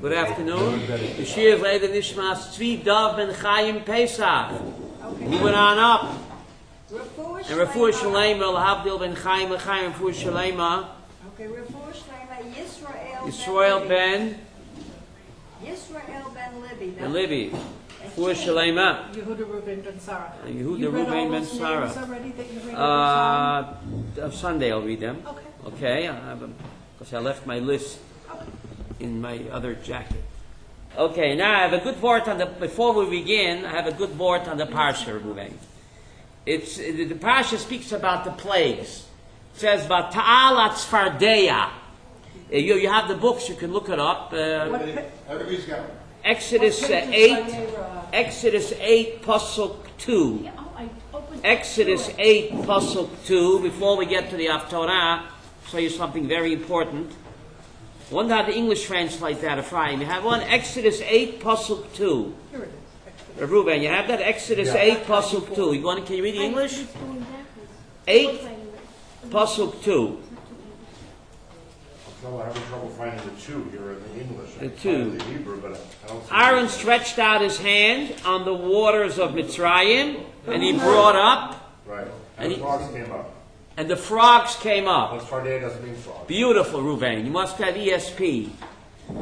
Good afternoon. The Shir is Leida Nishmas Tzvi Dov Ben Chaim Pesach. Moving on up. And Refuah Shalema L'Havdil Ben Chaim L'Chaim Refuah Shalema. Okay, Refuah Shalema Yisrael Ben Libby. Ben Libby. Refuah Shalema. Yehuda Reuben Ben Sarah. Yehuda Reuben Ben Sarah. Already that you read Sunday I'll read them. Okay. Okay, because I left my list in my other jacket. Okay, now I have a good word on the. Before we begin, I have a good word on the Parsha, Ruben. It's the Parsha speaks about the plagues. It says about Ta'alat Sfardeya. You have the books; you can look it up. Everybody's got one. Exodus 8, Exodus 8, Pasuk 2. Exodus 8, Pasuk 2. Before we get to the Haftorah, I'll show you something very important. Wonder how the English translate that, Ephraim. You have one, Exodus 8, Pasuk 2. Here it is. Ruben, you have that? Exodus 8, Pasuk 2. Can you read the English? 8, Pasuk 2. I'm having trouble finding the two here in the English. The two. The Hebrew, but I don't see Aaron stretched out his hand on the waters of Mitzrayim, and he brought up. Right. And And the frogs came up. And the frogs came up. But Sfardeya doesn't mean frogs. Beautiful, Ruvain. You must have ESP.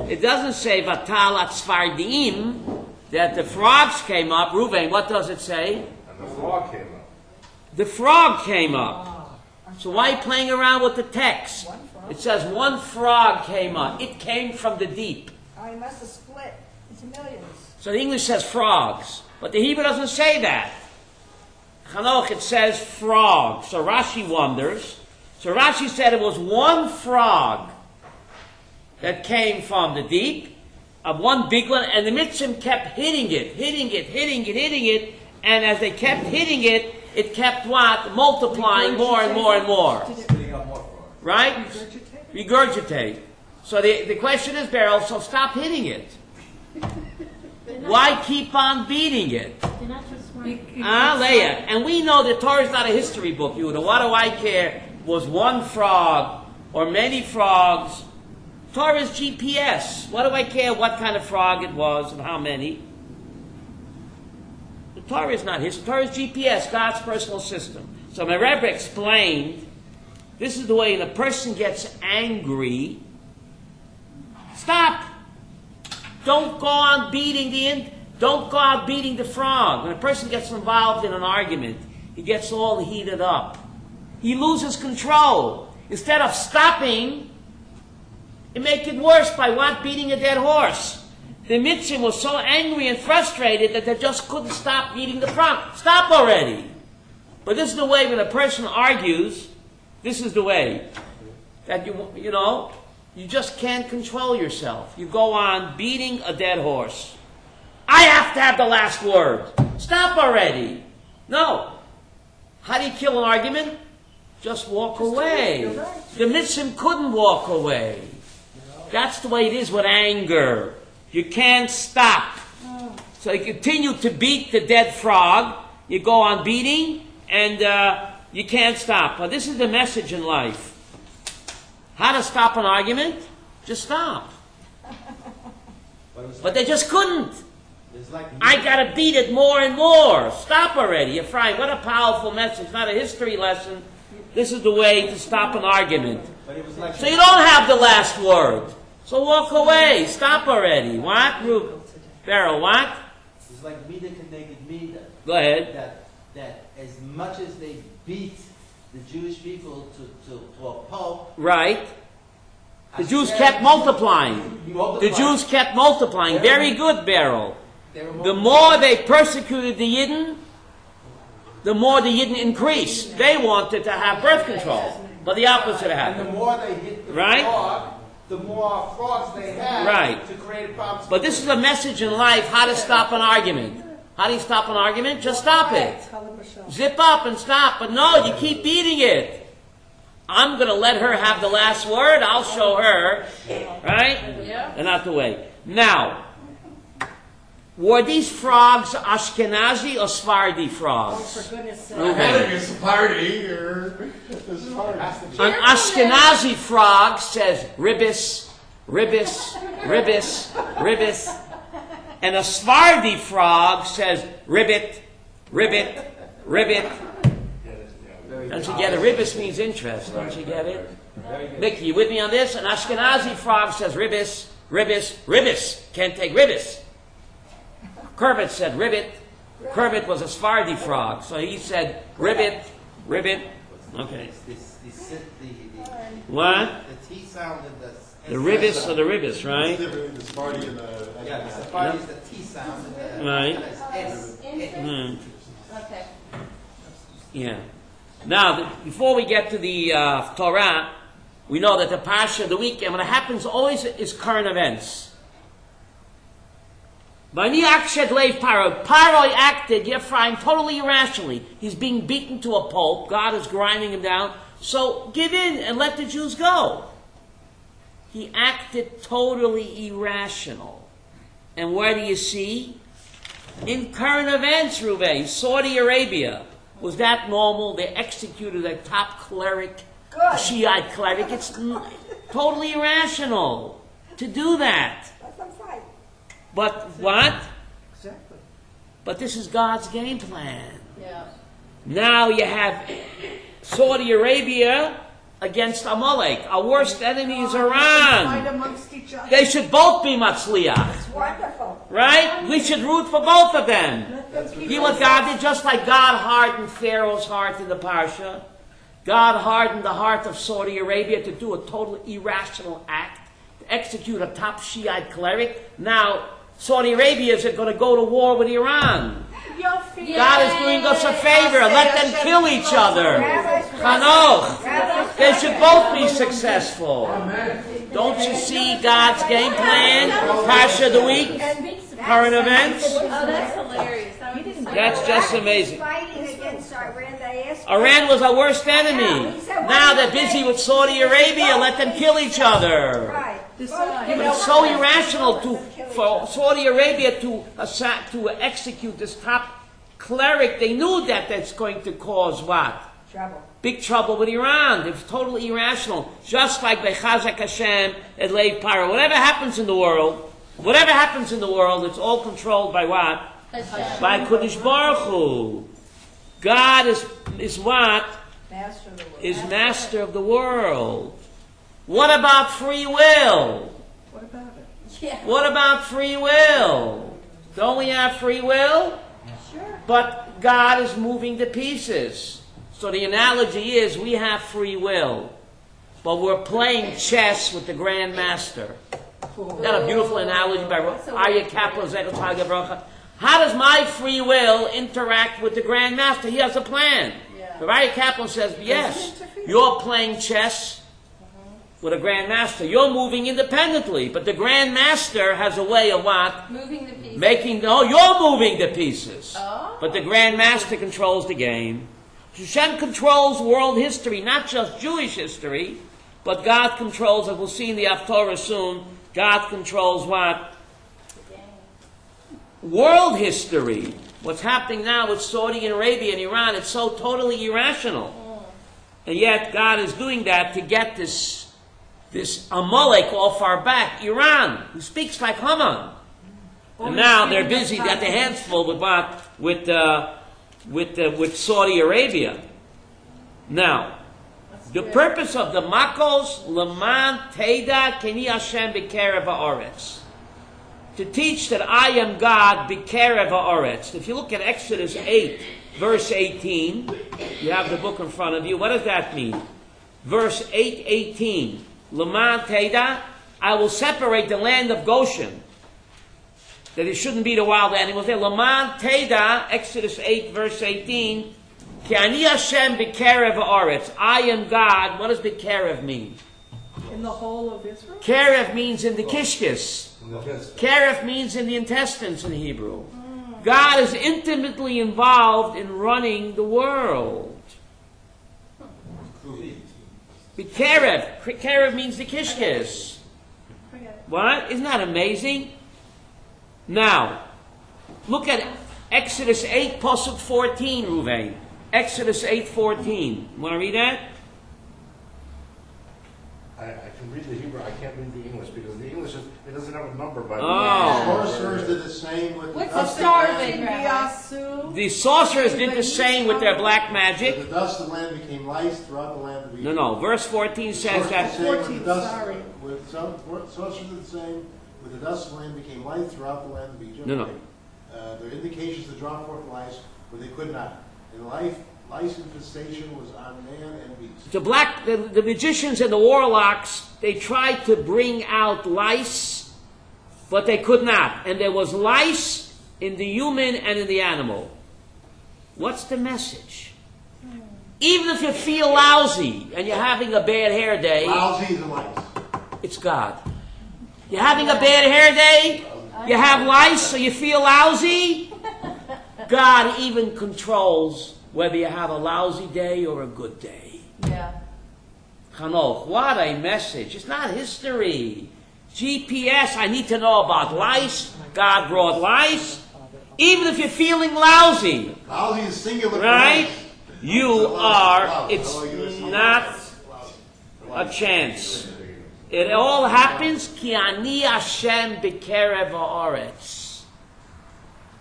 It doesn't say Vatalat Sfardim that the frogs came up. Ruvain, what does it say? And the frog came up. The frog came up. So why are you playing around with the text? It says one frog came up. It came from the deep. Oh, he must have split into millions. So the English says frogs. But the Hebrew doesn't say that. Chanoch, it says frog. So Rashi wonders. So Rashi said it was one frog that came from the deep, of one big one, and the Mitzrim kept hitting it, and as they kept hitting it, it kept what? Multiplying more and more and more. Right? Regurgitate. So the question is, Beryl, so stop hitting it. Why keep on beating it? Leah. And we know that Torah is not a history book, Yehuda. What do I care? Was one frog or many frogs? Torah is GPS. What do I care what kind of frog it was and how many? The Torah is not history. Torah is GPS, God's personal system. So my Rebbe explained, this is the way when a person gets angry, stop. Don't go on beating Don't go out beating the frog. When a person gets involved in an argument, he gets all heated up. He loses control. Instead of stopping, you make it worse by beating a dead horse. The Mitzrim was so angry and frustrated that they just couldn't stop beating the frog. Stop already. But this is the way when a person argues, this is the way that you just can't control yourself. You go on beating a dead horse. I have to have the last word. Stop already. No. How do you kill an argument? Just walk away. The Mitzrim couldn't walk away. That's the way it is with anger. You can't stop. So you continue to beat the dead frog. You go on beating, and you can't stop. But this is the message in life. How to stop an argument? Just stop. But they just couldn't. I gotta beat it more and more. Stop already. Ephraim, what a powerful message. Not a history lesson. This is the way to stop an argument. So you don't have the last word. So walk away. Stop already. What? Beryl, what? It's like Mida connected Mida. Go ahead. That as much as they beat the Jewish people to a pulp. Right. The Jews kept multiplying. The Jews kept multiplying. Very good, Beryl. The more they persecuted the Yidden, the more the Yidden increased. They wanted to have birth control, but the opposite happened. And the more they hit the frog, the more frogs they had to create a problem. But this is a message in life, how to stop an argument. How do you stop an argument? Just stop it. Zip up and stop. But no, you keep beating it. I'm going to let her have the last word. I'll show her. Right? And not the way. Now, were these frogs Ashkenazi or Sephardi frogs? Oh, for goodness sake. Okay. It's a party or An Ashkenazi frog says ribis, ribbis, ribbis, ribbis. And a Sephardi frog says ribbit, ribbit, ribbit. Don't you get it? Ribbis means interest. Don't you get it? Mickey, you with me on this? An Ashkenazi frog says ribbis, ribbis, ribbis. Can't take ribbis. Kermit said ribbit. Kermit was a Sephardi frog, so he said ribbit, ribbit. Okay. What? The T sound in The ribbis or the ribbis, right? The Sephardi and the... Yeah, the Sephardi is the T sound and the Right. S. Okay. Yeah. Now, before we get to the Torah, we know that the Parsha of the weekend, what happens always is current events. Paro acted, Ephraim, totally irrationally. He's being beaten to a pulp. God is grinding him down. So give in and let the Jews go. He acted totally irrational. And where do you see? In current events, Ruvain, Saudi Arabia. Was that normal? They executed a top cleric, Good. Shiite cleric. It's totally irrational to do that. Let them fight. But what? Exactly. But this is God's game plan. Yeah. Now you have Saudi Arabia against Amalek. Our worst enemy is Fight Iran. amongst each other. They should both be Matzliach. It's wonderful. Right? We should root for both of them. Let them keep See what God did? Just like God hardened Pharaoh's heart in the Parsha, God hardened the heart of Saudi Arabia to do a total irrational act, to execute a top Shiite cleric. Now, Saudi Arabia is going to go to war with Iran. your feet. God is doing us a favor. Let them kill each other. Chanoch. They should both be successful. Don't you see God's game plan? Parsha of the week? Current events? Oh, that's hilarious. That's just amazing. Fighting against Iran, they asked. Iran was our worst enemy. Now they're busy with Saudi Arabia. Let them kill each other. Right. It's so irrational for Saudi Arabia to execute this top cleric. They knew that that's going to cause what? Trouble. Big trouble with Iran. It's totally irrational. Just like by Chazak Hashem and Leiv Paro. Whatever happens in the world, it's all controlled by what? By Kodesh Baruch Hu. God is what? Master of the world. Is master of the world. What about free will? What about it? Yeah. What about free will? Don't we have free will? Sure. But God is moving the pieces. So the analogy is we have free will, but we're playing chess with the Grand Master. Isn't that a beautiful analogy by Arya Kaplan, Zegel Taga Bracha? How does my free will interact with the Grand Master? He has a plan. Yeah. But Arya Kaplan says, yes, you're playing chess with a Grand Master. You're moving independently, but the Grand Master has a way of what? Moving the pieces. You're moving the pieces. Oh. But the Grand Master controls the game. Hashem controls world history, not just Jewish history, but God controls, as we'll see in the Haftorah soon, God controls what? World history. What's happening now with Saudi Arabia and Iran, it's so totally irrational. And yet God is doing that to get this Amalek off our back, Iran, who speaks like Haman. And now they're busy, got their hands full with what? With Saudi Arabia. Now, the purpose of the Makos, Leman Teda Keni Hashem B'Kerev Ha'aretz. To teach that I am God B'Kerev Ha'aretz. If you look at Exodus 8, verse 18, you have the book in front of you. What does that mean? Verse 8:18. Leman Teda, I will separate the land of Goshen. That it shouldn't be the wild animals there. Leman Teda, Exodus 8, verse 18. Ki ani Hashem B'Kerev Ha'aretz. I am God. What does B'Kerev mean? In the whole of Israel? Kerev means in the kishkis. Kerev means in the intestines in Hebrew. God is intimately involved in running the world. B'Kerev. Kerev means the kishkis. What? Isn't that amazing? Now, look at Exodus 8, Pasuk 14, Ruvain. Exodus 8:14. Want to read that? I can read the Hebrew, I can't read the English, because the English it doesn't have a number by the Oh. Sorcerers did the same with the What's dust the of star land. thing, Rabbi? The sorcerers did the same with their black But magic. the dust of the land became lice throughout the land of Egypt. No. Verse 14 says that. Sorcerers did the same with the 14, dust- sorry. with some- Sorcerers did the same with the dust of the land became lice throughout the land of Egypt. No. There are indications to draw forth lice, but they could not. And lice infestation was on man and beast. The magicians and the warlocks, they tried to bring out lice, but they could not. And there was lice in the human and in the animal. What's the message? Even if you feel lousy and you're having a bad hair day, Lousy is a lice. it's God. You're having a bad hair day, you have lice, so you feel lousy. God even controls whether you have a lousy day or a good day. Yeah. Chanoch, what a message. It's not history. GPS, I need to know about lice. God brought lice. Even if you're feeling lousy, Lousy is singular. for right? lice. You It's are, lousy. it's Oh, you're singular. not Lousy. a chance. It all happens, ki ani Hashem b'kerev ha'aretz.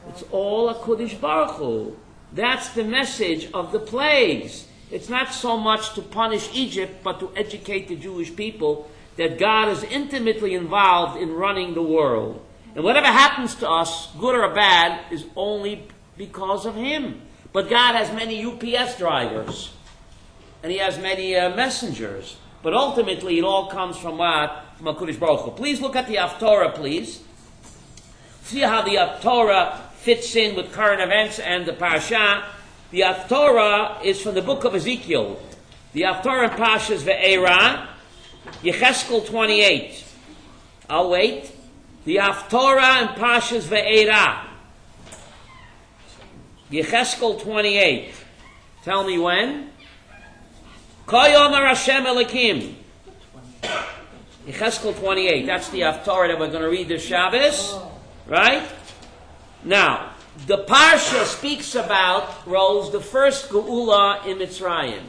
It's all a Kodesh Baruch Hu. That's the message of the plagues. It's not so much to punish Egypt, but to educate the Jewish people that God is intimately involved in running the world. And whatever happens to us, good or bad, is only because of Him. But God has many UPS drivers, and He has many messengers. But ultimately, it all comes from what? From HaKadosh Baruch Hu. Please look at the Haftorah, please. See how the Haftorah fits in with current events and the Parsha. The Haftorah is from the book of Ezekiel. The Haftorah in Parshas VaEra, Yecheskel 28. I'll wait. The Haftorah in Parshas VaEra, Yecheskel 28. Tell me when. Koyomer Hashem Elokim. Yecheskel 28. That's the Haftorah that we're going to read this Shabbos. Right? Now, the Parsha speaks about, Rose, the first Geula in Mitzrayim.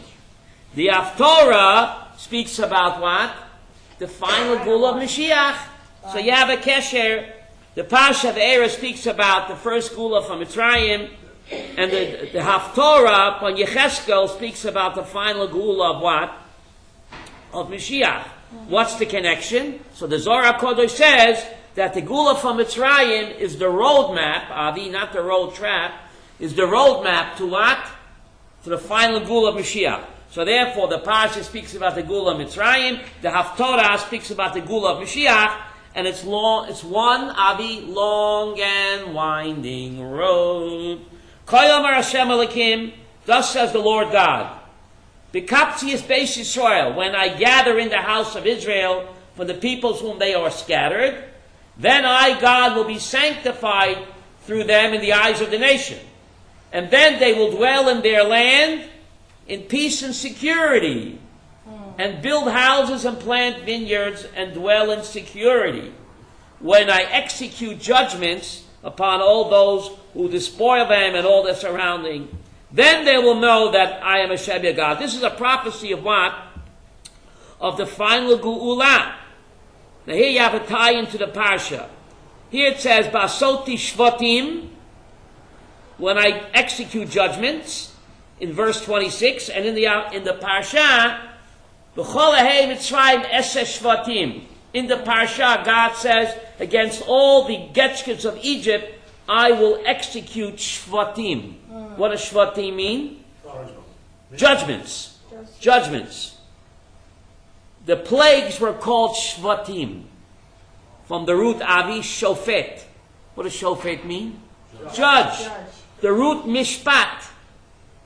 The Haftorah speaks about what? The final Geula of Mashiach. So you have a kesher. The Parsha of VaEra speaks about the first Geula from Mitzrayim, and the Haftorah on Yecheskel speaks about the final Geula of what? Of Mashiach. What's the connection? So the Zohar HaKodesh says that the Geula from Mitzrayim is the roadmap, Avi, not the road trap, is the roadmap to what? To the final Geula of Mashiach. So therefore, the Parsha speaks about the Geula of Mitzrayim, the Haftorah speaks about the Geula of Mashiach, and it's long. It's one Avi, long and winding road. Koyomer Hashem Elokim, thus says the Lord God. B'kaptzias Beis Yisrael, when I gather in the house of Israel from the peoples whom they are scattered, then I, God, will be sanctified through them in the eyes of the nation. And then they will dwell in their land in peace and security, and build houses and plant vineyards and dwell in security. When I execute judgments upon all those who despoil them and all their surrounding, then they will know that I am Hashem your God. This is a prophecy of what? Of the final Geula. Now here you have a tie into the Parsha. Here it says, Basoti Shvatim, when I execute judgments, in verse 26, and in the Parsha, B'chol ahei Mitzrayim eseh Shvatim. In the Parsha, God says, against all the Getchkes of Egypt, I will execute Shvatim. What does Shvatim mean? Judgments. Judgments. The plagues were called Shvatim. From the root Avi, Shofet. What does Shofet mean? Judge. The root Mishpat.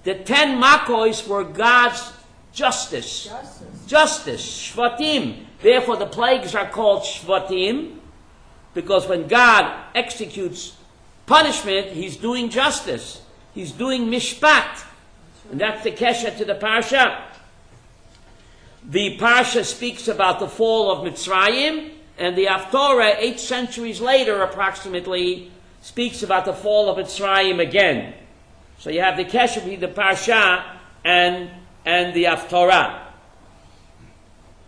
The 10 Makos were God's justice. Justice. Shvatim. Therefore the plagues are called Shvatim, because when God executes punishment, He's doing justice. He's doing Mishpat. And that's the kesha to the Parsha. The Parsha speaks about the fall of Mitzrayim, and the Haftorah, 8 centuries later approximately, speaks about the fall of Mitzrayim again. So you have the kesha between the Parsha and the Haftorah.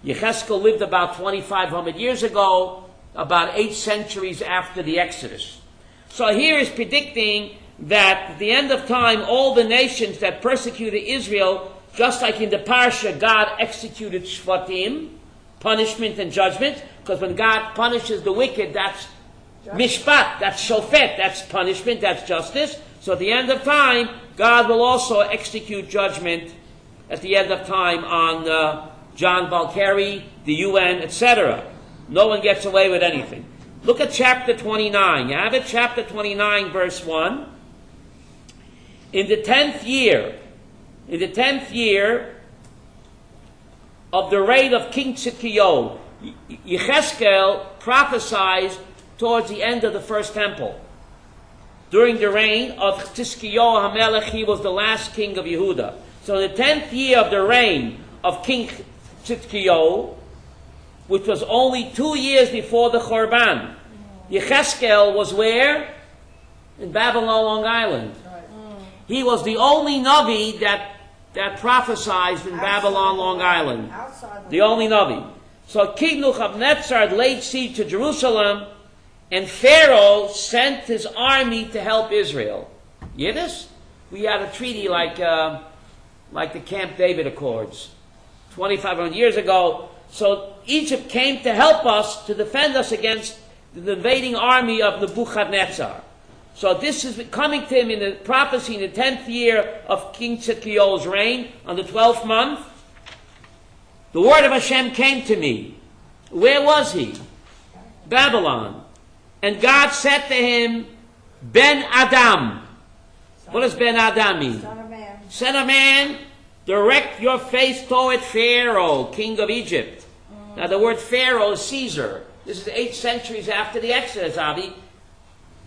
Yecheskel lived about 2,500 years ago, about 8 centuries after the Exodus. So here is predicting that at the end of time, all the nations that persecuted Israel, just like in the Parsha, God executed Shvatim, punishment and judgment, because when God punishes the wicked, that's mishpat, that's shofet, that's punishment, that's justice. So at the end of time, God will also execute judgment at the end of time on John Balkari, the UN, etc. No one gets away with anything. Look at chapter 29. You have it, chapter 29, verse 1. In the 10th year of the reign of King Tzidkiyahu, Yecheskel prophesied towards the end of the first temple. During the reign of Tzidkiyahu HaMelech, he was the last king of Yehuda. So in the 10th year of the reign of King Tzidkiyahu, which was only 2 years before the Chorban, Yecheskel was where? In Babylon, Long Island. He was the only Navi that prophesied in Babylon, Long Island. The only Navi. So King Nebuchadnezzar laid siege to Jerusalem, and Pharaoh sent his army to help Israel. Yiddish? We had a treaty like the Camp David Accords, 2,500 years ago. So Egypt came to help us, to defend us against the invading army of Nebuchadnezzar. So this is coming to him in the prophecy in the 10th year of King Tzidkiyahu's reign, on the 12th month. The word of Hashem came to me. Where was he? Babylon. And God said to him, Ben Adam. What does Ben Adam mean? Son of man. Son of man, direct your face toward Pharaoh, king of Egypt. Now the word Pharaoh is Caesar. This is 8 centuries after the Exodus, Avi.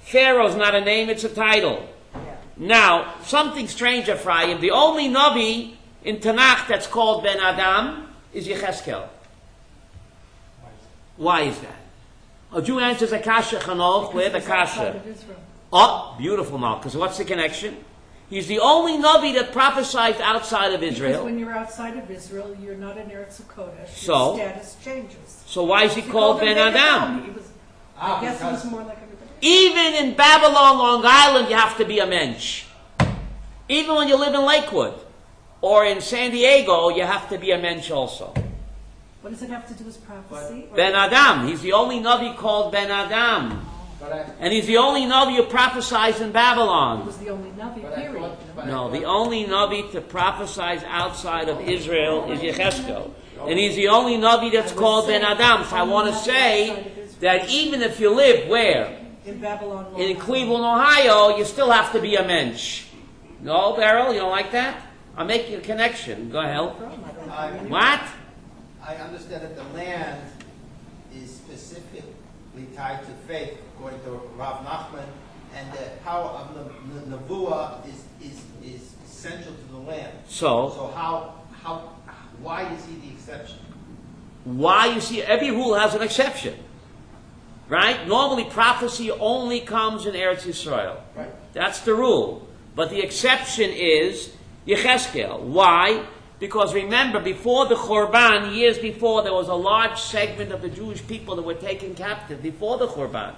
Pharaoh is not a name, it's a title. Yeah. Now, something strange, Ephraim. The only Navi in Tanakh that's called Ben Adam is Yecheskel. Why is that? A Jew answers a kasha, Chanoch. Where the kasha? Oh, beautiful now. Because what's the connection? He's the only Navi that prophesied outside of Israel. Because when you're outside of Israel, you're not in Eretz Kodesh. So? Your status changes. So why is he called Ben Adam? He was, I guess he was more like everybody. Even in Babylon, Long Island, you have to be a mensch. Even when you live in Lakewood or in San Diego, you have to be a mensch also. What does it have to do with prophecy? Ben Adam. He's the only Navi called Ben Adam. And he's the only Navi who prophesies in He Babylon. was the only Navi, period. No, the only Navi to prophesize outside of Israel is Yecheskel. And he's the only Navi that's called Ben Adam. So I want to say that even if you live where? In Babylon, In Cleveland, Ohio, you still have to be a mensch. No, Beryl, you don't like that? I'm making a connection. Go ahead. What? I understand that the land is specifically tied to faith, according to Rav Nachman, and the power of the Nevuah is essential to the land. So why is he the exception? Why? You see, every rule has an exception. Right? Normally prophecy only comes in Eretz Yisrael. Right. That's the rule. But the exception is Yecheskel. Why? Because remember, before the Chorban, years before, there was a large segment of the Jewish people that were taken captive before the Chorban.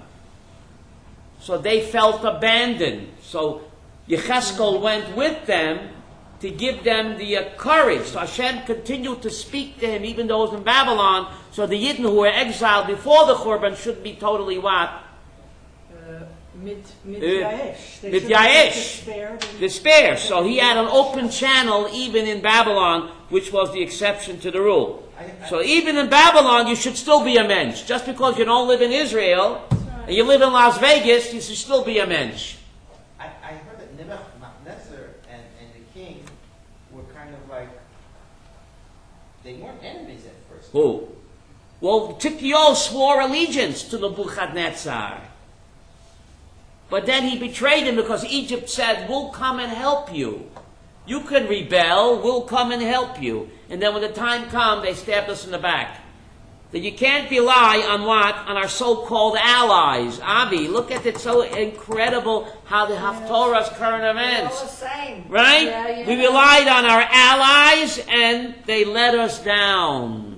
So they felt abandoned. So Yecheskel went with them to give them the courage. So Hashem continued to speak to him, even though he was in Babylon. So the Yidden who were exiled before the Chorban should be totally what? Mid-Yaesh. Mid-Yaesh. Despair. So he had an open channel even in Babylon, which was the exception to the rule. So even in Babylon, you should still be a mensch. Just because you don't live in Israel, and you live in Las Vegas, you should still be a mensch. I heard that Nebuchadnezzar and the king were kind of like, they weren't enemies at first. Who? Well, Tzidkiyahu swore allegiance to Nebuchadnezzar. But then he betrayed him because Egypt said, we'll come and help you. You can rebel, we'll come and help you. And then when the time comes, they stabbed us in the back. That you can't rely on what? On our so-called allies. Avi, look at it, so incredible how the Haftorah's current They're events. all the same. Right? Yeah, We relied on our allies and they let us down.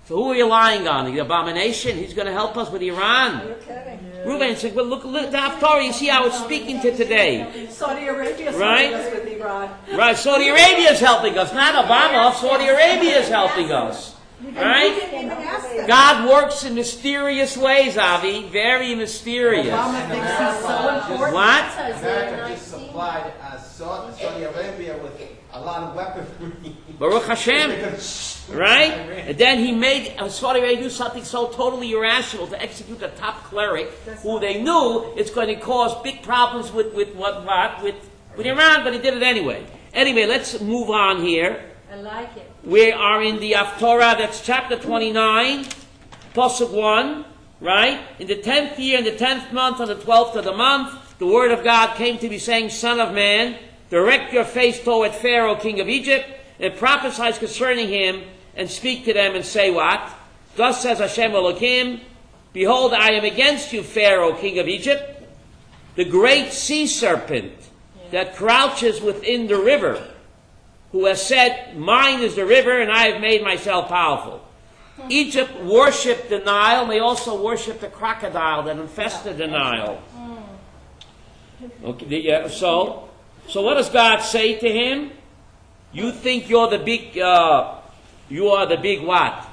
So who are you lying on? The abomination? He's going to help us with Iran. You're kidding. Reuben said, well, look at the Haftorah. You see how it's speaking to today. Saudi Arabia is Right? helping us with Iran. Right, Saudi Arabia is helping us. Not Obama. Saudi Arabia is helping us. We Right? didn't even ask them. God works in mysterious ways, Avi. Very mysterious. Obama thinks he's so important. What? America just supplied Saudi Arabia with a lot of weaponry. Baruch Hashem. Right? And then he made Saudi Arabia do something so totally irrational to execute the top cleric, who they knew it's going to cause big problems with Iran, but he did it anyway. Anyway, let's move on here. I like it. We are in the Haftorah, that's chapter 29, Pasuk 1, right? In the 10th year, in the 10th month, on the 12th of the month, the word of God came to me saying, Son of man, direct your face toward Pharaoh, king of Egypt, and prophesy concerning him, and speak to them and say what? Thus says Hashem Elohim, behold, I am against you, Pharaoh, king of Egypt, the great sea serpent that crouches within the river, who has said, mine is the river, and I have made myself powerful. Egypt worshipped the Nile, and they also worshipped the crocodile that infested the Nile. Okay, so what does God say to him? You think you're the big, you are the big what?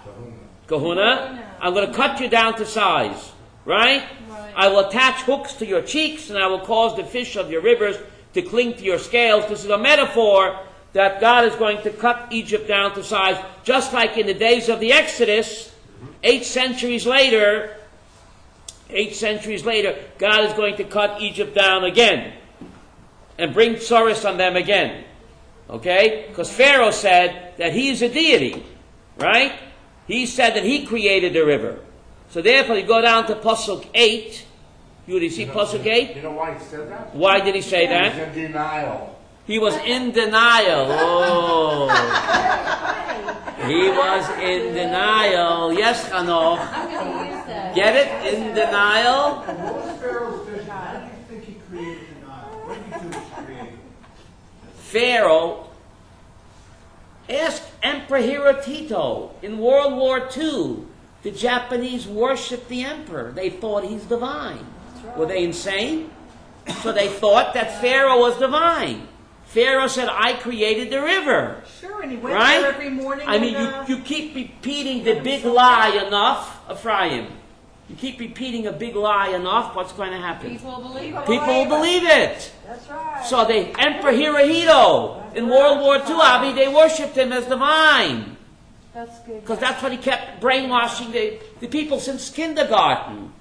Kahuna? I'm going to cut you down to size, right? I will attach hooks to your cheeks, and I will cause the fish of your rivers to cling to your scales. This is a metaphor that God is going to cut Egypt down to size, just like in the days of the Exodus, 8 centuries later, God is going to cut Egypt down again and bring sorrows on them again. Okay? Because Pharaoh said that he is a deity, right? He said that he created the river. So therefore, you go down to Pasuk 8. You see Pasuk 8? You know why he said that? Why did he say that? He's in denial. He was in denial. Oh. He was in denial. Yes, Hanoch. I'm going to use that. Get it? In denial? What was Pharaoh's vision? How do you think he created the Nile? What did he do to create it? Pharaoh asked Emperor Hirohito in World War II. The Japanese worshipped the emperor. They thought he's divine. Were they insane? So they thought that Pharaoh was divine. Pharaoh said, I created the river. Sure, and he went Right? there every morning. I mean, and, you keep repeating the big lie enough, Ephraim. You keep repeating a big lie enough, what's going to happen? People believe it. People will believe it. That's right. So the Emperor Hirohito in World War II, Avi, they worshipped him as divine. That's good. Because that's what he kept brainwashing the people since kindergarten.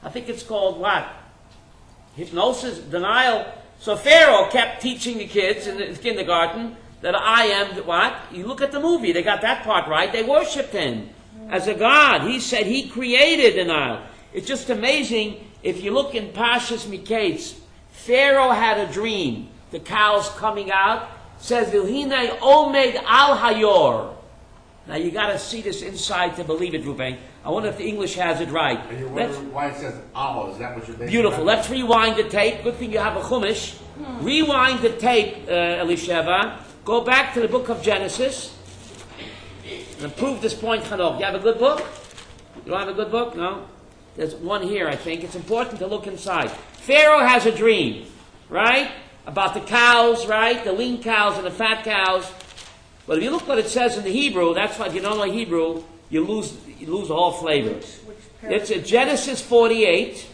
I think it's called what? Hypnosis, denial. So Pharaoh kept teaching the kids in the kindergarten that I am what? You look at the movie, they got that part right. They worshipped him as a god. He said he created the Nile. It's just amazing. If you look in Parshas Miketz, Pharaoh had a dream. The cows coming out. Says, Vilhine Omed Al Hayor. Now you got to see this inside to believe it, Ruben. I wonder if the English has it right. And you wonder why it says Al. Is that what you're basing Beautiful. on? Let's rewind the tape. Good thing you have a chumash. Rewind the tape, Elisheva. Go back to the book of Genesis and prove this point, Chanok. You have a good book? You don't have a good book? No? There's one here, I think. It's important to look inside. Pharaoh has a dream, right? About the cows, right? The lean cows and the fat cows. But if you look what it says in the Hebrew, that's why if you don't know Hebrew, you lose the whole flavor. It's in Genesis 48,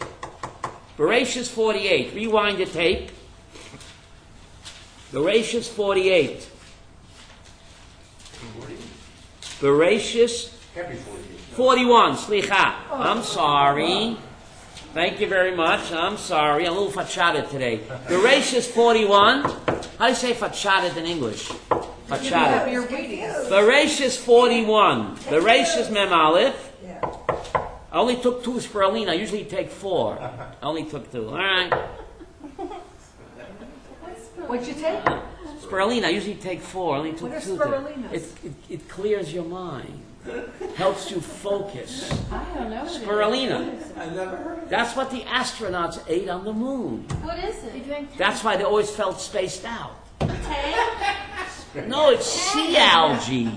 Bereshis 48. Rewind the tape. Bereshis 48. Bereshis Can't be 48. 41. Slicha. I'm sorry. Thank you very much. I'm sorry. I'm a little fachated today. Bereshis 41. How do you say fachated in English? Fachadet. You're reading. Bereshis 41. Bereshis Mem Aleph. Yeah. I only took 2 spirulina. I usually take 4. I only took 2. All right. What'd you take? Spirulina. I usually take 4. I only took What are 2. spirulinas? It clears your mind. Helps you focus. I don't know. Spirulina. I never heard of it. That's what the astronauts ate on the moon. What is it? You drink That's why they always felt spaced out. tea? No, it's sea algae.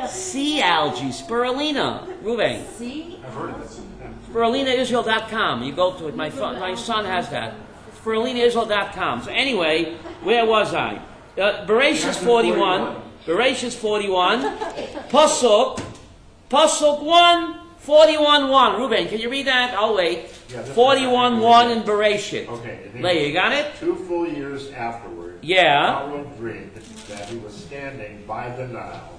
Sea algae, spirulina. Ruben. See? I've heard of it. SpirulinaIsrael.com. You go to it. My son has that. SpirulinaIsrael.com. So anyway, where was I? Bereshit 41. Bereshit 41. Pasuk 1. 41:1. Ruben, can you read that? I'll wait. Yeah, 41:1 in Bereshit. Okay. and then Leah, you got it? 2 full years afterward, Yeah. Pharaoh dreamed that he was standing by the Nile.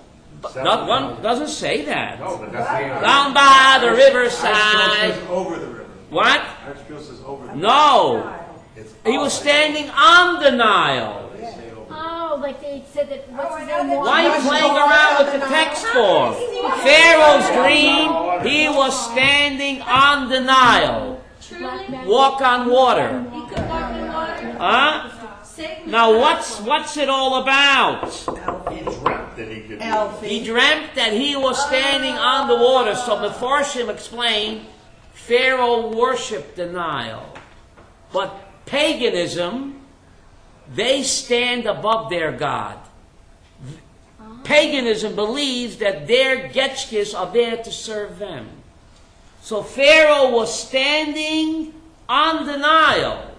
Not one doesn't say that. No, but that's the Down by the Archbishop riverside. says over the river. What? Archbishop says over the river. No. It's He was standing on the Nile. They say over. Oh, like they said that. What's his I know name? Why are you playing around with the text for? Pharaoh's dream, he was standing on the Nile. Truly? Walk on water. He could walk in water? Huh? Satan. Now what's it all about? He dreamt that he could do it. He dreamt that he was standing on the water. So the Farshim explained, Pharaoh worshipped the Nile. But paganism, they stand above their God. Paganism believes that their getchkis are there to serve them. So Pharaoh was standing on the Nile.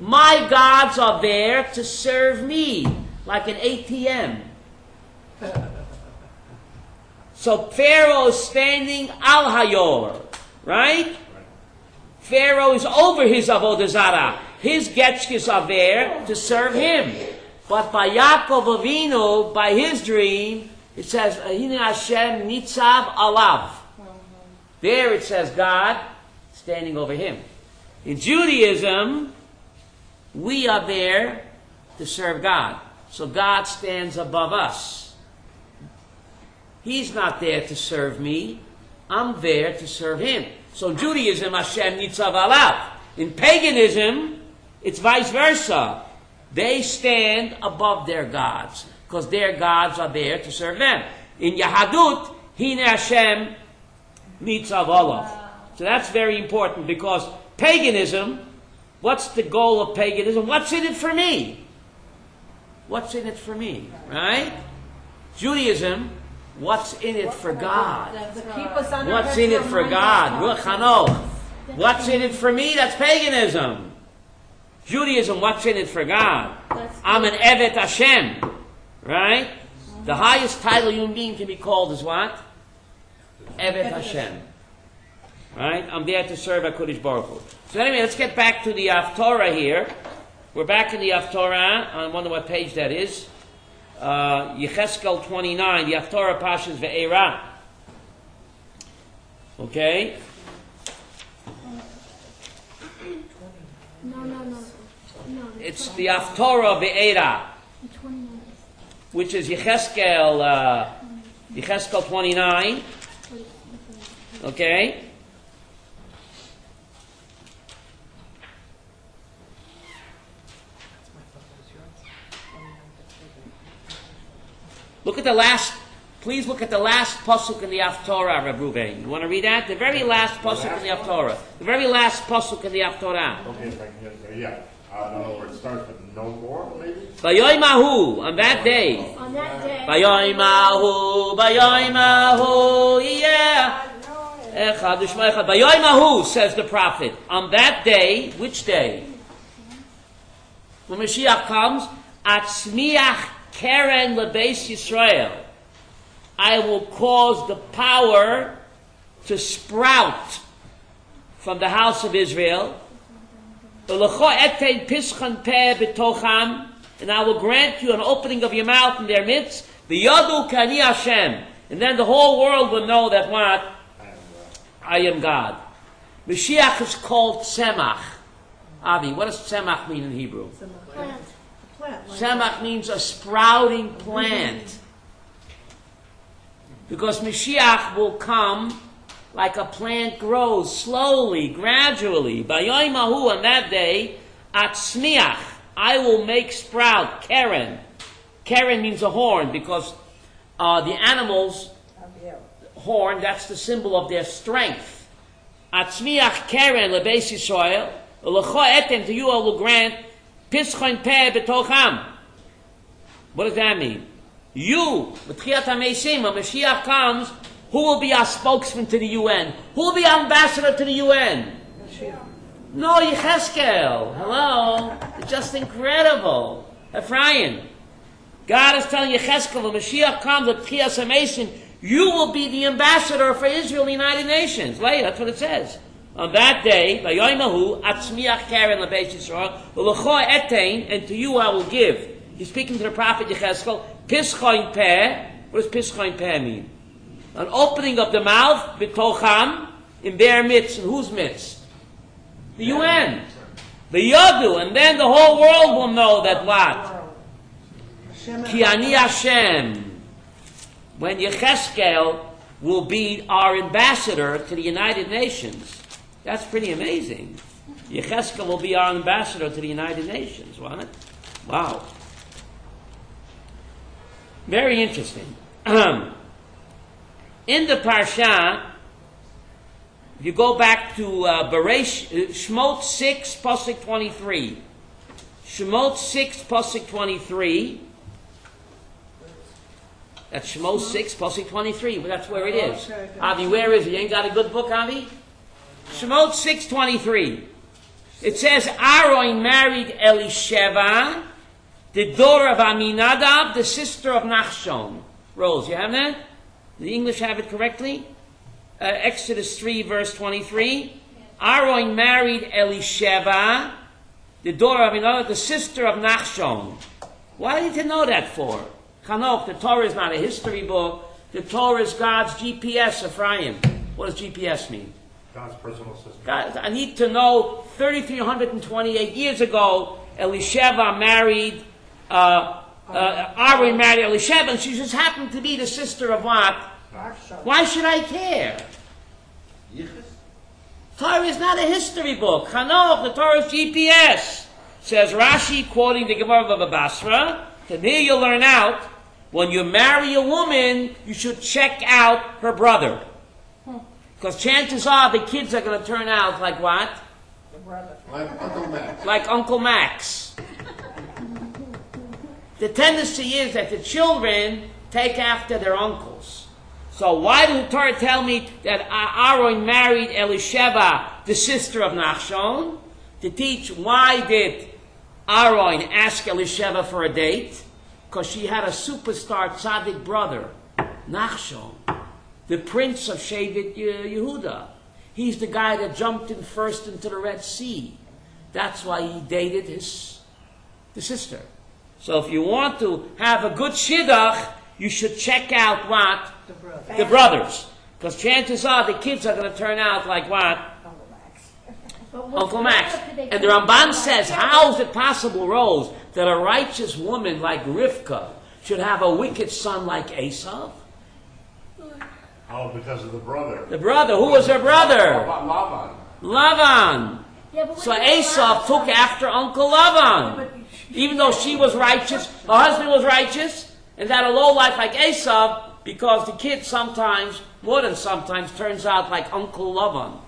My gods are there to serve me, like an ATM. So Pharaoh is standing al hayor, right? Pharaoh is over his avodah zarah. His getchkis are there to serve him. But by Yaakov Avinu, by his dream, it says, Hine Hashem nitzav alav. There it says God standing over him. In Judaism, we are there to serve God. So God stands above us. He's not there to serve me. I'm there to serve him. So in Judaism, Hashem nitzav alav. In paganism, it's vice versa. They stand above their gods because their gods are there to serve them. In Yahadut, Hine Hashem nitzav alav. So that's very important because paganism, what's the goal of paganism? What's in it for me? What's in it for me? Right? Judaism, what's in it for God? Keep us on our What's heads in it from for mind God? God. Ruach Hano. What's in it for me? That's paganism. Judaism, what's in it for God? I'm an Evet Hashem. Right? The highest title a human being can be called is what? Evet Hashem. Right? I'm there to serve HaKadosh Baruch Hu. So anyway, let's get back to the Haftorah here. We're back in the Haftorah. I wonder what page that is. Yecheskel 29, the Haftorah Parshas VaEra. Okay? No. It's the Haftorah VaEra, 29. which is Yecheskel 29. Okay? Look at the last, please look at the last pasuk in the Haftorah, Rabbi Ruben. You want to read that? The very last pasuk in the Haftorah. The very last pasuk in the Haftorah. Okay, if I can get there, yeah. I don't know where it starts, but no more, maybe? Vayoimahu, on that day. On that day. Vayoimahu, yeah. Echad u'shma echad. Vayoimahu, says the prophet. On that day, which day? When Mashiach comes, atzmiach keren lebeis Yisrael. I will cause the power to sprout from the house of Israel. And I will grant you an opening of your mouth in their midst. The Yadu Kani Hashem. And then the whole world will know that what? I am God. Mashiach is called Tzemach. Avi, what does Tzemach mean in Hebrew? Plant. Tzemach means a sprouting plant. Because Mashiach will come like a plant grows, slowly, gradually. Bayoim Ahu, on that day, atzmiach, I will make sprout, keren. Keren means a horn, because the animals' horn, that's the symbol of their strength. Atzmiach keren lebeis Yisrael, u'lecho etem, to you I will grant, pischon peh betocham. What does that mean? You, B'tchiyat HaMeisim, when Mashiach comes, who will be our spokesman to the UN? Who will be our ambassador to the UN? No, Yecheskel. Hello. It's just incredible. Ephraim. God is telling Yecheskel, when Mashiach comes at B'tchiyat HaMeisim, you will be the ambassador for Israel in the United Nations. Later, that's what it says. On that day, Vayoimahu, Atzmiach Karen L'Beis Yisrael, V'lecho etein, and to you I will give. He's speaking to the prophet Yecheskel. Pischoin Peh. What does Pischoin Peh mean? An opening of the mouth, B'tocham, in their midst. In whose midst? The UN. The Yadu. And then the whole world will know that what? Ki ani Hashem. When Yecheskel will be our ambassador to the United Nations. That's pretty amazing. Yecheskel will be our ambassador to the United Nations, wasn't it? Wow. Very interesting. In the Parsha, if you go back to Shemot 6, Pasuk 23. Shemot 6, Pasuk 23. That's Shemot 6, Pasuk 23. But that's where it is. Avi, where is it? You ain't got a good book, Avi? Shemot 6:23. It says, Aaron married Elisheva, the daughter of Aminadab, the sister of Nachshon. Rose, you have that? The English have it correctly? Exodus 3, verse 23. Aaron married Elisheva, the daughter of Aminadab, the sister of Nachshon. Why did you know that for? Chanok, the Torah is not a history book. The Torah is God's GPS, Ephraim. What does GPS mean? God's personal assistant. God, I need to know, 3,328 years ago, Elisheva married, Aaron married Elisheva, and she just happened to be the sister of what? Why should I care? Torah is not a history book. Chanok, the Torah is GPS. Says Rashi, quoting the Gemara of Baba Basra, and here you learn out, when you marry a woman, you should check out her brother. Because chances are the kids are going to turn out like what? Like Uncle Max. Like Uncle Max. The tendency is that the children take after their uncles. So why did Torah tell me that Aaron married Elisheva, the sister of Nachshon? To teach why did Aaron ask Elisheva for a date? Because she had a superstar tzaddik brother, Nachshon, the prince of Shevet Yehuda. He's the guy that jumped in first into the Red Sea. That's why he dated the sister. So if you want to have a good shidduch, you should check out what? The brothers. Because chances are the kids are going to turn out like what? Uncle Max. And the Ramban says, how is it possible, Rose, that a righteous woman like Rivka should have a wicked son like Esau? Oh, because of the brother. The brother. Who was her brother? Lavan. Lavan. Yeah, but So when Esau took after Uncle Lavan. Even though she was righteous, her husband was righteous, and that a low life like Esau, because the kid sometimes, more than sometimes, turns out like Uncle Lavan.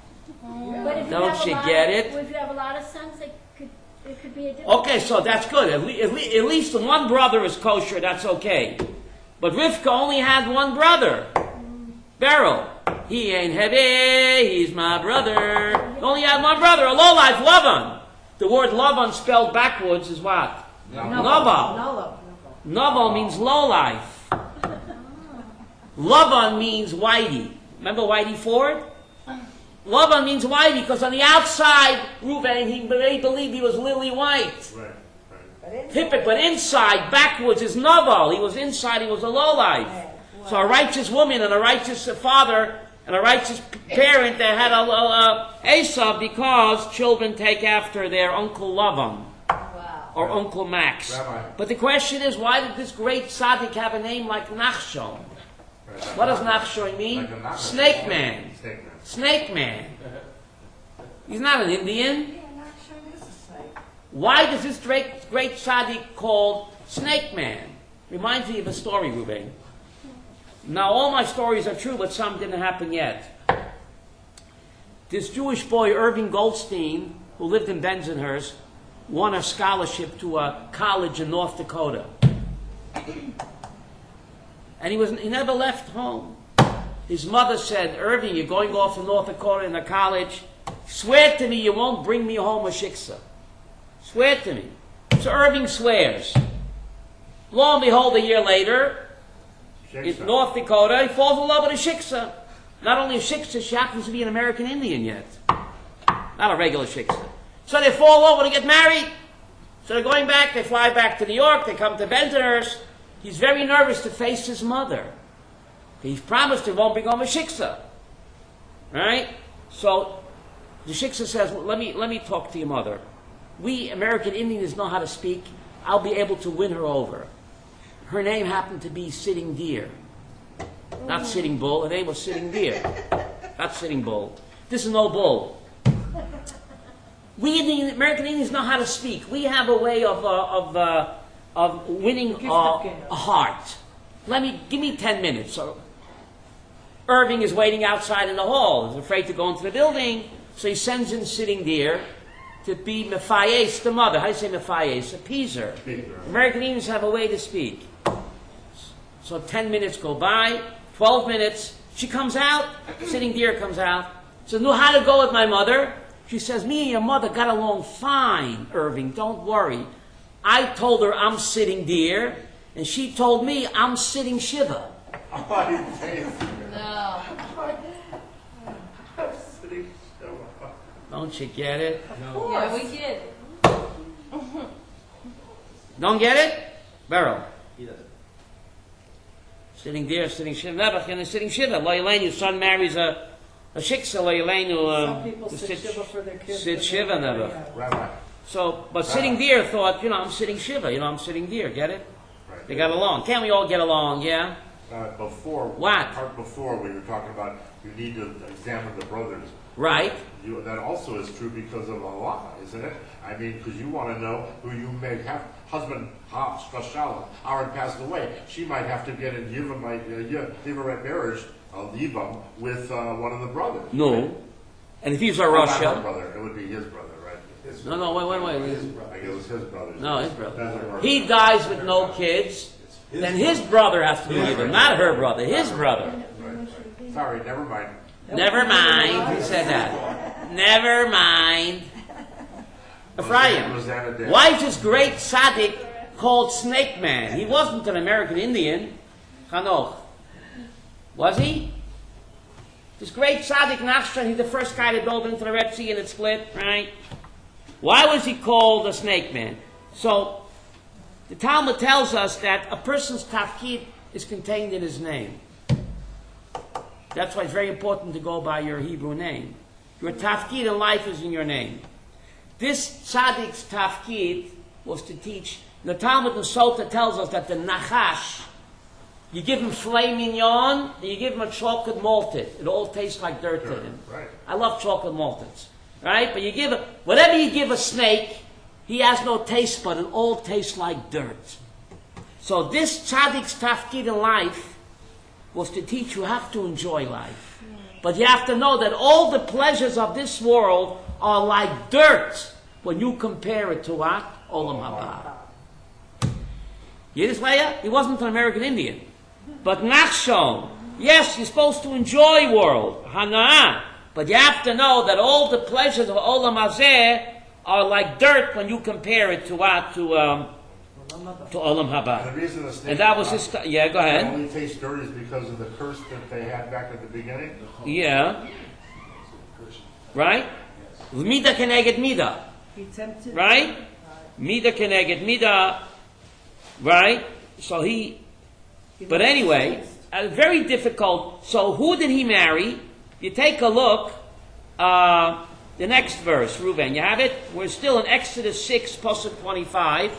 But if Don't have a you lot get of, it? If you have a lot of sons, it could be a different. Okay, so that's good. At least the one brother is kosher, that's okay. But Rivka only had one brother. Beryl. He ain't heavy, he's my brother. He only had one brother, a lowlife, Lavan. The word Lavan spelled backwards is what? Naval. Naval means lowlife. Lavan means whitey. Remember Whitey Ford? Lavan means whitey because on the outside, Reuben, he believed he was lily white. Right. But inside, backwards is Naval. He was inside, he was a lowlife. So a righteous woman and a righteous father and a righteous parent, they had a Esau because children take after their Uncle Lavan or Uncle Max. Rabbi. But the question is, why did this great tzaddik have a name like Nachshon? What does Nachshon mean? Like a Nachshon. Snake man. Snake man. Snake man. He's not an Indian. Yeah, not sure it is a snake. Why does this great tzaddik called Snake Man? Reminds me of a story, Ruben. Now, all my stories are true, but some didn't happen yet. This Jewish boy, Irving Goldstein, who lived in Bensonhurst, won a scholarship to a college in North Dakota. And he never left home. His mother said, Irving, you're going off to North Dakota in the college. Swear to me you won't bring me home a shiksa. Swear to me. So Irving swears. Lo and behold, a year later, in North Dakota, he falls in love with a shiksa. Not only a shiksa, she happens to be an American Indian yet. Not a regular shiksa. So they fall over to get married. So they're going back, they fly back to New York, they come to Bentonhurst. He's very nervous to face his mother. He's promised he won't become a shiksa. Right? So the shiksa says, well, let me talk to your mother. We American Indians know how to speak. I'll be able to win her over. Her name happened to be Sitting Deer. Not Sitting Bull, her name was Sitting Deer. Not Sitting Bull. This is no bull. We American Indians know how to speak. We have a way of winning a heart. Give me 10 minutes. So Irving is waiting outside in the hall. He's afraid to go into the building, so he sends in Sitting Deer to be mefayes the mother. How do you say mefayes? Appease her. American Indians have a way to speak. So 10 minutes go by, 12 minutes. She comes out. Sitting Deer comes out. Says, "Knew how to go with my mother." She says, "Me and your mother got along fine, Irving. Don't worry. I told her I'm Sitting Deer, and she told me I'm Sitting Shiva." No. Don't you get it? Yeah, we did. Don't get it? Beryl. He doesn't. Sitting Deer, Sitting Shiva. Nebuch and Sitting Shiva. Lo Yeleinu, your son marries a shiksa. Lo Some Yeleinu. people sit Shiva for their kids. Sit but Shiva, they- Nebuch. yeah. Rabbi. So, but Sitting Deer thought, I'm Sitting Shiva. I'm Sitting Deer. Get it? Right. They got along. Can't we all get along? Yeah. Before What? part before we were talking about you need to examine the brothers. Right. That also is true because of Allah, isn't it? I mean, because you want to know who you may have. Husband, Shalom, Aaron passed away. She might have to get in Yivaret marriage, Yibam, with one of the brothers. No. And if he's a Not her Russia. brother. It would be his brother, right? No, wait. I guess it was his brother. No, his brother. Doesn't work. He dies with no kids. Then his brother has to do it. Not her brother. His brother. Right. Sorry, never mind. Never mind. He said that. Never mind. Ephraim. Rosanna Day. Why is this great tzaddik called Snake Man? He wasn't an American Indian. Hanoch. Was he? This great tzaddik Nachshon, he's the first guy to build into the Red Sea and it split, right? Why was he called a Snake Man? So, the Talmud tells us that a person's tafkid is contained in his name. That's why it's very important to go by your Hebrew name. Your tafkid in life is in your name. This tzaddik's tafkid was to teach. The Talmud in Sota tells us that the nachash, you give him filet mignon, and you give him a chocolate malted. It all tastes like dirt to him. Right. I love chocolate malteds. Right? But whatever you give a snake, he has no taste bud. It all tastes like dirt. So this tzaddik's tafkid in life was to teach you have to enjoy life. But you have to know that all the pleasures of this world are like dirt when you compare it to what? Olam Haba. Yiddish Leah, he wasn't an American Indian. But Nachshon, yes, you're supposed to enjoy world. Hana'ah. But you have to know that all the pleasures of Olam Hazeh are like dirt when you compare it to what? To Olam Haba. And the reason the snake And that was his... Yeah, go ahead. only tastes dirty is because of the curse that they had back at the beginning. Yeah. Right? Mida keneged mida. He tempted. Right? Mida keneged mida. Right? So he... But anyway, very difficult. So who did he marry? You take a look, the next verse, Reuven, you have it? We're still in Exodus 6, Pasuk 25.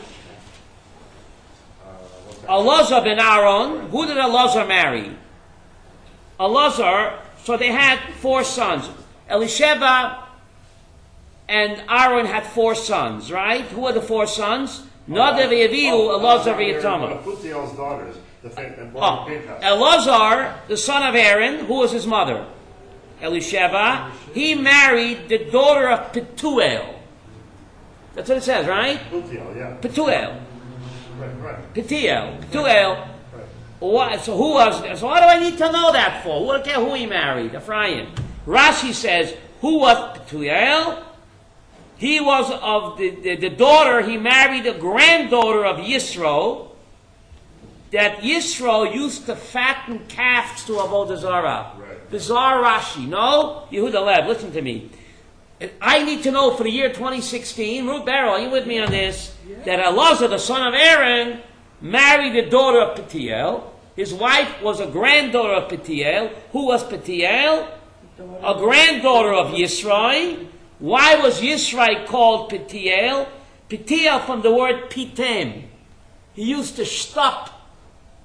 Elazar ben Aaron, who did Elazar marry? Elazar, so they had 4 sons. Elisheva and Aaron had 4 sons, right? Who are the 4 sons? Nadav, Yevihu, Elazar, V'Yitamar. Putiel's daughters, and born in Pinchas. Elazar, the son of Aaron, who was his mother? Elisheva. He married the daughter of Petuel. That's what it says, right? Putiel, yeah. Petuel. Right. Petuel. What, so what do I need to know that for? Who care who he married? Ephraim. Rashi says, who was Petuel? He was of the daughter, he married a granddaughter of Yisro, that Yisro used to fatten calves to Avodah Zarah. Right. Bizarre Rashi. No? Yehuda Lev, listen to me. I need to know for the year 2016, Ruth Barrow, are you with me on this? That Elazar, the son of Aaron, married the daughter of Petiel. His wife was a granddaughter of Petiel. Who was Petiel? A granddaughter of Yisro. Why was Yisro called Petiel? Petiel from the word pitem. He used to stop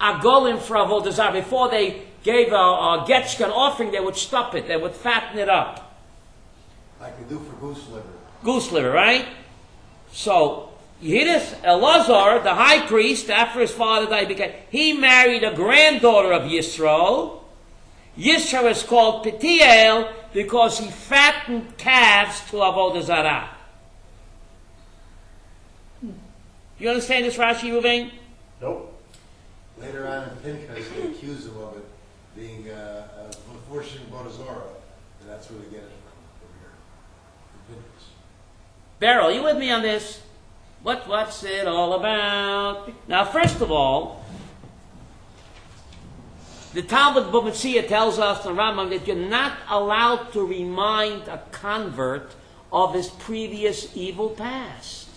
agolim for Avodah Zarah. Before they gave a getchka, an offering, they would stop it. They would fatten it up. Like we do for goose liver. Goose liver, right? So, Yidis, Elazar, the high priest, after his father died, he married a granddaughter of Yisro. Yisro is called Petiel because he fattened calves to Avodah Zarah. You understand this, Rashi, Ruvain? Nope. Later on in Pinchas, they accuse him of it being forcing Avodah Zarah, and that's where they get it from here. From Pinchas. Beryl, you with me on this? What's it all about? Now, first of all, the Talmud B'Metzia tells us in Rambam that you're not allowed to remind a convert of his previous evil past.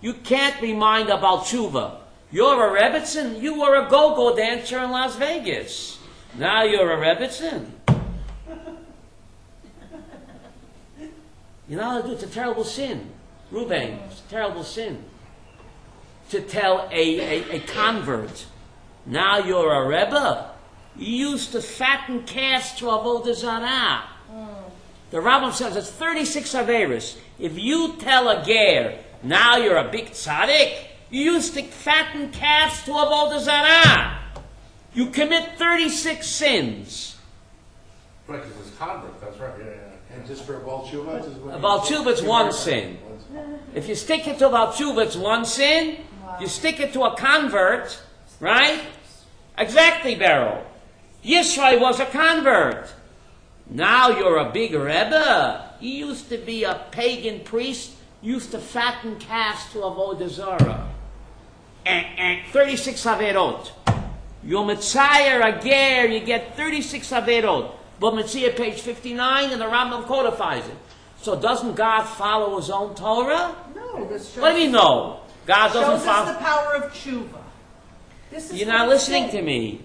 You can't remind about tshuva. You're a Rebbitzin. You were a go-go dancer in Las Vegas. Now you're a Rebbitzin. You know, it's a terrible sin. Ruvain, it's a terrible sin. To tell a convert, now you're a Rebbe. You used to fatten calves to Avodah Zarah. The Rambam says it's 36 Averis. If you tell a ger, now you're a big tzaddik, you used to fatten calves to Avodah Zarah. You commit 36 sins. Right, because it's convert, that's right. Yeah. And just for Baal Tshuva? Baal Tshuva, it's one sin. If you stick it to Baal Tshuva, it's one sin. You stick it to a convert, right? Exactly, Beryl. Yisrael was a convert. Now you're a big Rebbe. You used to be a pagan priest, used to fatten calves to Avodah Zarah. 36 Averot. You're Messiah, a ger, you get 36 Averot. But Metzia, page 59, and the Rambam codifies it. So doesn't God follow his own Torah? No, this shows, What do you know? God doesn't shows follow. us the power of tshuva. This is You're what not it listening says. to me.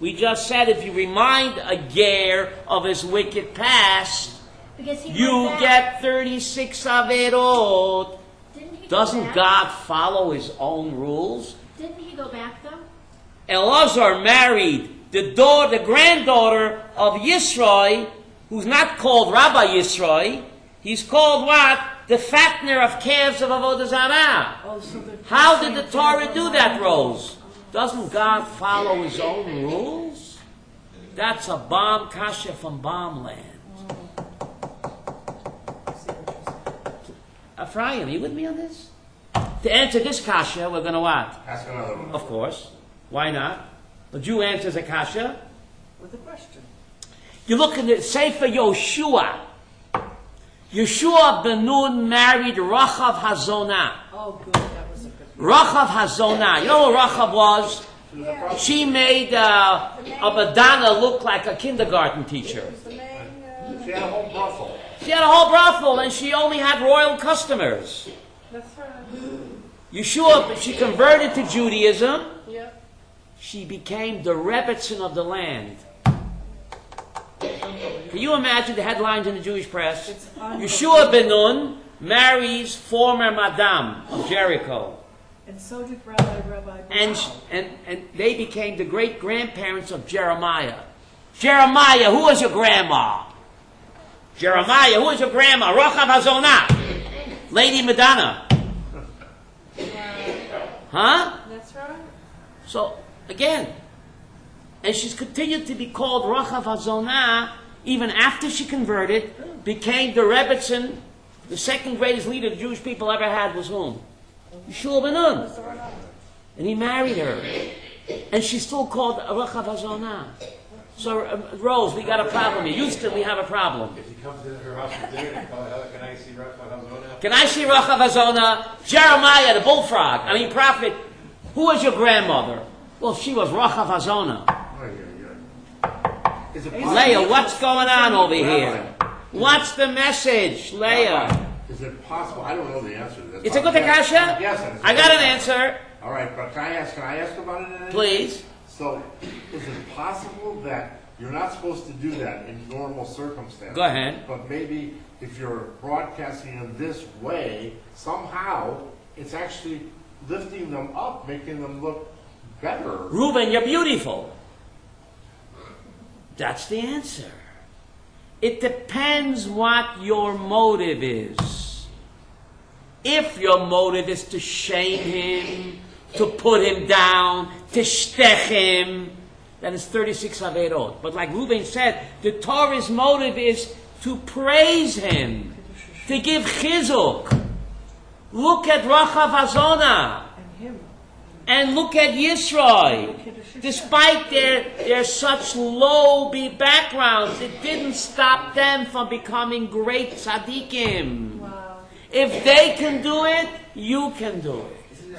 We just said if you remind a ger of his wicked past, Because he you went get back. 36 Averot. Didn't he go Doesn't back? God follow his own rules? Didn't he go back though? Elazar married the granddaughter of Yisroi, who's not called Rabbi Yisroi. He's called what? The fattener of calves of Avodah Zarah. Oh, so the- How did the Torah do that, Rose? Doesn't God follow his own rules? That's a bomb kasha from bomb land. Ephraim, are you with me on this? To answer this kasha, we're going to what? Ask another one. Of course. Why not? The Jew answers a kasha. With a question. You look at the Sefer Yoshua. Yeshua ben Nun married Rachav Hazonah. Oh, good. That was a good one. Rachav Hazonah. You know what Rachav was? She made Abadana look like a kindergarten teacher. She had a whole brothel. She had a whole brothel and she only had royal customers. That's right. Yeshua, she converted to Judaism. Yeah. She became the Rebbitzin of the land. Can you imagine the headlines in the Jewish press? It's unbelievable. Yeshua ben Nun marries former Madame of Jericho. And so did Rabbi And they became the great-grandparents of Jeremiah. Jeremiah, who was your grandma? Jeremiah, who was your grandma? Rachav Hazonah. Lady Madonna. Huh? That's right. So, again, and she's continued to be called Rachav Hazonah even after she converted, became the Rebbitzin. The second greatest leader the Jewish people ever had was whom? Yeshua ben Nun. And he married her. And she's still called Rachav Hazonah. So, Rose, we got a problem here. Houston, we have a problem. If you come to her house for dinner and call her, can I see Rachav Hazonah? Can I see Rachav Hazonah? Jeremiah, the bullfrog. Prophet. Who was your grandmother? Well, she was Rachav Hazonah. Is it Leah, what's going on over here? What's the message, Leah? Is it possible? I don't know the answer to this. It's a good kasha? Yes. I got an answer. All right, but can I ask about it? Then? Please. So, is it possible that you're not supposed to do that in normal circumstances? Go ahead. But maybe if you're broadcasting in this way, somehow it's actually lifting them up, making them look better. Reuben, you're beautiful. That's the answer. It depends what your motive is. If your motive is to shame him, to put him down, to shtech him, then it's 36 Averot. But like Reuben said, the Torah's motive is to praise him, to give chizuk. Look at Rachav Hazonah. And him. And look at Yisroi. Despite their such low backgrounds, it didn't stop them from becoming great tzaddikim. Wow. If they can do it, you can do it.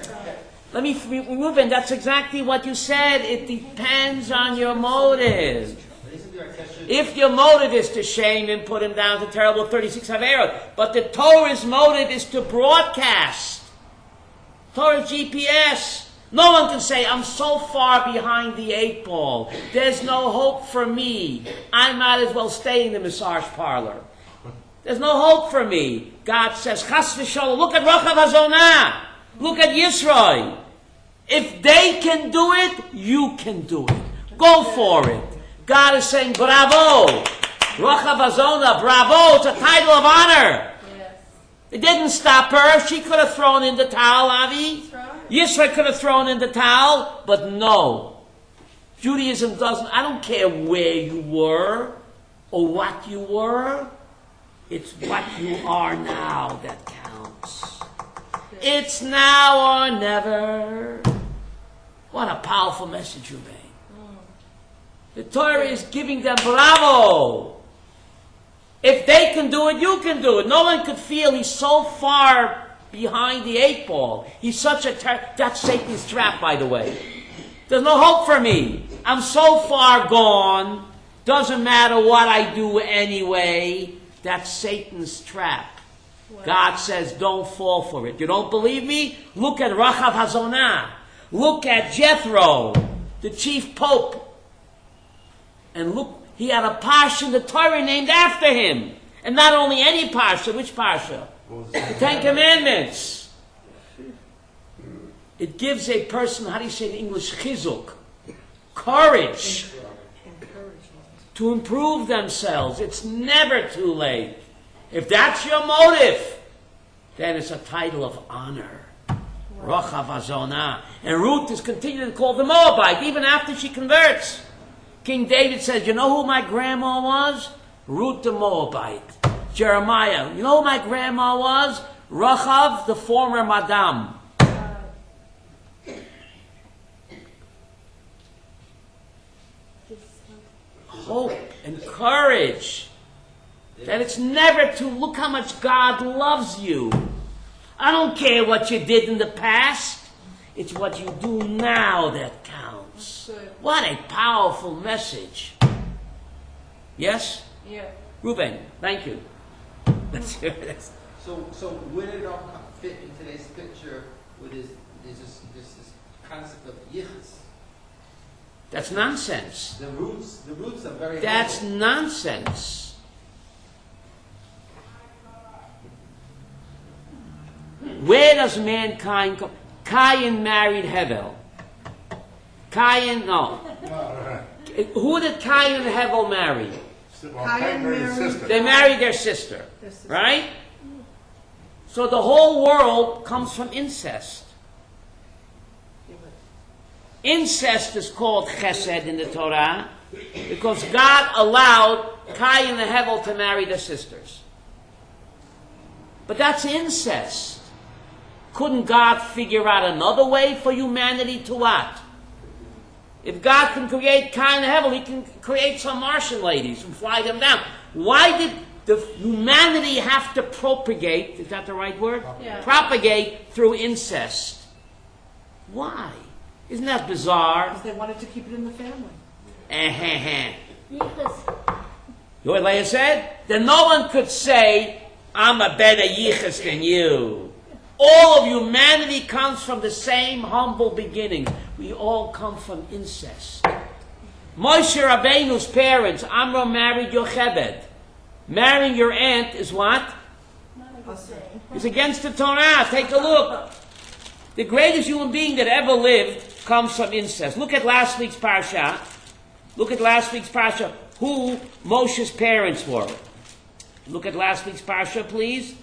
Let me move in. That's exactly what you said. It depends on your motive. If your motive is to shame him, put him down to terrible 36 Haverot, but the Torah's motive is to broadcast. Torah's GPS. No one can say, I'm so far behind the 8 ball. There's no hope for me. I might as well stay in the massage parlor. There's no hope for me. God says, Chas v'sholom, look at Rachav Hazonah. Look at Yisroi. If they can do it, you can do it. Go for it. God is saying, bravo. Rachav Hazonah, bravo. It's a title of honor. Yes. It didn't stop her. She could have thrown in the towel, Avi. That's right. Yisrael could have thrown in the towel, but no. Judaism doesn't, I don't care where you were or what you were. It's what you are now that counts. It's now or never. What a powerful message you made. The Torah is giving them bravo. If they can do it, you can do it. No one could feel he's so far behind the 8 ball. He's such a that's Satan's trap, by the way. There's no hope for me. I'm so far gone. Doesn't matter what I do anyway. That's Satan's trap. Wow. God says, don't fall for it. You don't believe me? Look at Rachav Hazonah. Look at Jethro, the chief pope. And look, he had a parsha in the Torah named after him. And not only any parsha. Which parsha? The 10 Commandments. It gives a person, how do you say in English, chizuk, courage to improve themselves. It's never too late. If that's your motive, then it's a title of honor. Rachav Hazonah. And Ruth is continuing to call the Moabite, even after she converts. King David says, you know who my grandma was? Ruth the Moabite. Jeremiah, you know who my grandma was? Rachav, the former madam. Hope and courage. That it's never to look how much God loves you. I don't care what you did in the past. It's what you do now that counts. What a powerful message. Yes? Yeah. Reuben, thank you. Let's hear this. So where did it all fit in today's picture with this concept of yichus? That's nonsense. The roots are very. That's humble. nonsense. Where does mankind come? Cain married Hevel. Cain, no. Who did Cain and Hevel marry? Well, Cain married his sister. They married their sister. Right? So the whole world comes from incest. Incest is called chesed in the Torah because God allowed Cain and Hevel to marry their sisters. But that's incest. couldn't God figure out another way for humanity to what? If God can create Cain and Hevel, he can create some Martian ladies and fly them down. Why did the humanity have to propagate, is that the right word? Yeah. Propagate through incest. Why? Isn't that bizarre? Because they wanted to keep it in the family. Yichus. You know what Leah said? Then no one could say, I'm a better yichus than you. All of humanity comes from the same humble beginning. We all come from incest. Moshe Rabbeinu's parents, Amram married Yochebed. Marrying your aunt is what? It's against the Torah. Take a look. The greatest human being that ever lived comes from incest. Look at last week's Parsha. Look at last week's Parsha. Who Moshe's parents were. Look at last week's Parsha, please.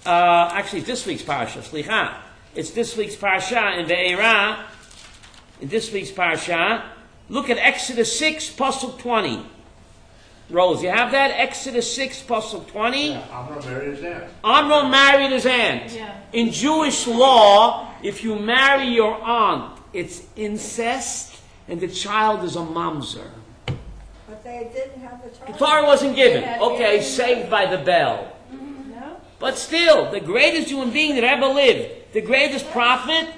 Actually, this week's Parsha. Slicha. It's this week's Parsha in VaEra. In this week's Parsha. Look at Exodus 6, Pasuk 20. Rose, you have that? Exodus 6, Pasuk 20. Yeah, Amram married his aunt. Amram married his aunt. Yeah. In Jewish law, if you marry your aunt, it's incest, and the child is a mamzer. But they didn't have the The child. Torah wasn't given. Yeah, Okay, yeah. saved by the bell. No? But still, the greatest human being that ever lived, the greatest prophet,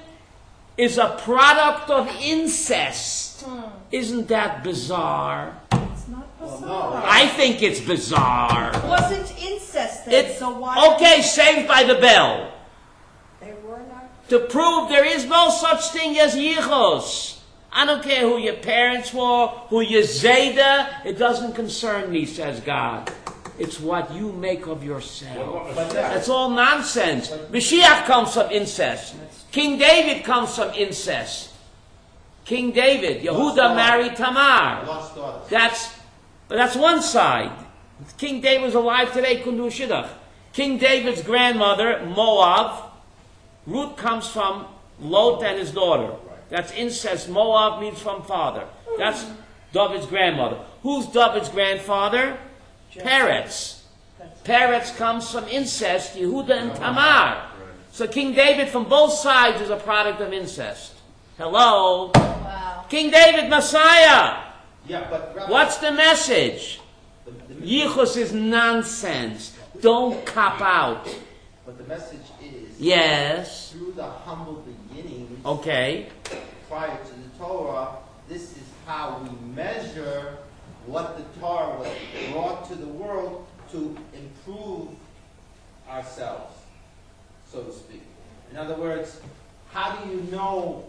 is a product of incest. Isn't that bizarre? It's not bizarre. I think it's bizarre. It wasn't incest then, It's so why? okay, saved by the bell. They were not. To prove there is no such thing as yichus. I don't care who your parents were, who your zayda. It doesn't concern me, says God. It's what you make of yourself. But That's all nonsense. Mashiach comes from incest. King David comes from incest. King David, Yehuda married Tamar. lost daughters. That's one side. If King David was alive today, couldn't do a shidduch. King David's grandmother, Moab, Ruth comes from Lot and his daughter. That's incest. Moab means from father. That's David's grandmother. Who's David's grandfather? Peretz. Peretz comes from incest, Yehuda and Tamar. So King David from both sides is a product of incest. Hello? Wow. King David, Messiah. Yeah, but Rabbi, What's the message? the Yichus is nonsense. Don't cop out. but the message is Yes. through the humble beginnings Okay. prior to the Torah, this is how we measure what the Torah was brought to the world to improve ourselves, so to speak. In other words, how do you know,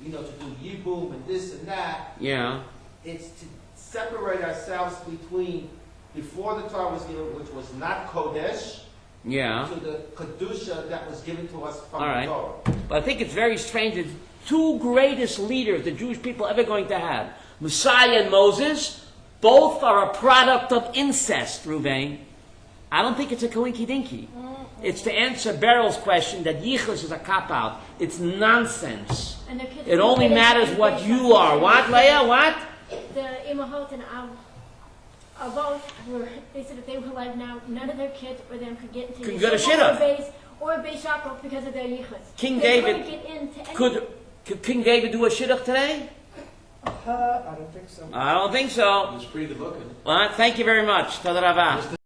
to do yibum and this and that? Yeah. It's to separate ourselves between before the Torah was given, which was not Kodesh, Yeah. to the Kedusha that was given to us from All right. the Torah. But I think it's very strange that two greatest leaders the Jewish people ever going to have, Messiah and Moses, both are a product of incest, Ruvain. I don't think it's a coinky dinky. It's to answer Beryl's question that Yichus is a cop-out. It's nonsense. And the kids It only matters what you are. What, Leah? What? The Imahot and Avot were, they said if they were alive now, none of their kids or them could get into Could go to Yeshiva Shidduch. or Beis Yaakov because of their Yichus. King They David couldn't get into any. Could King David do a shidduch today? I don't think so. I don't think so. It's pretty good looking. Well, thank you very much. Toda rava.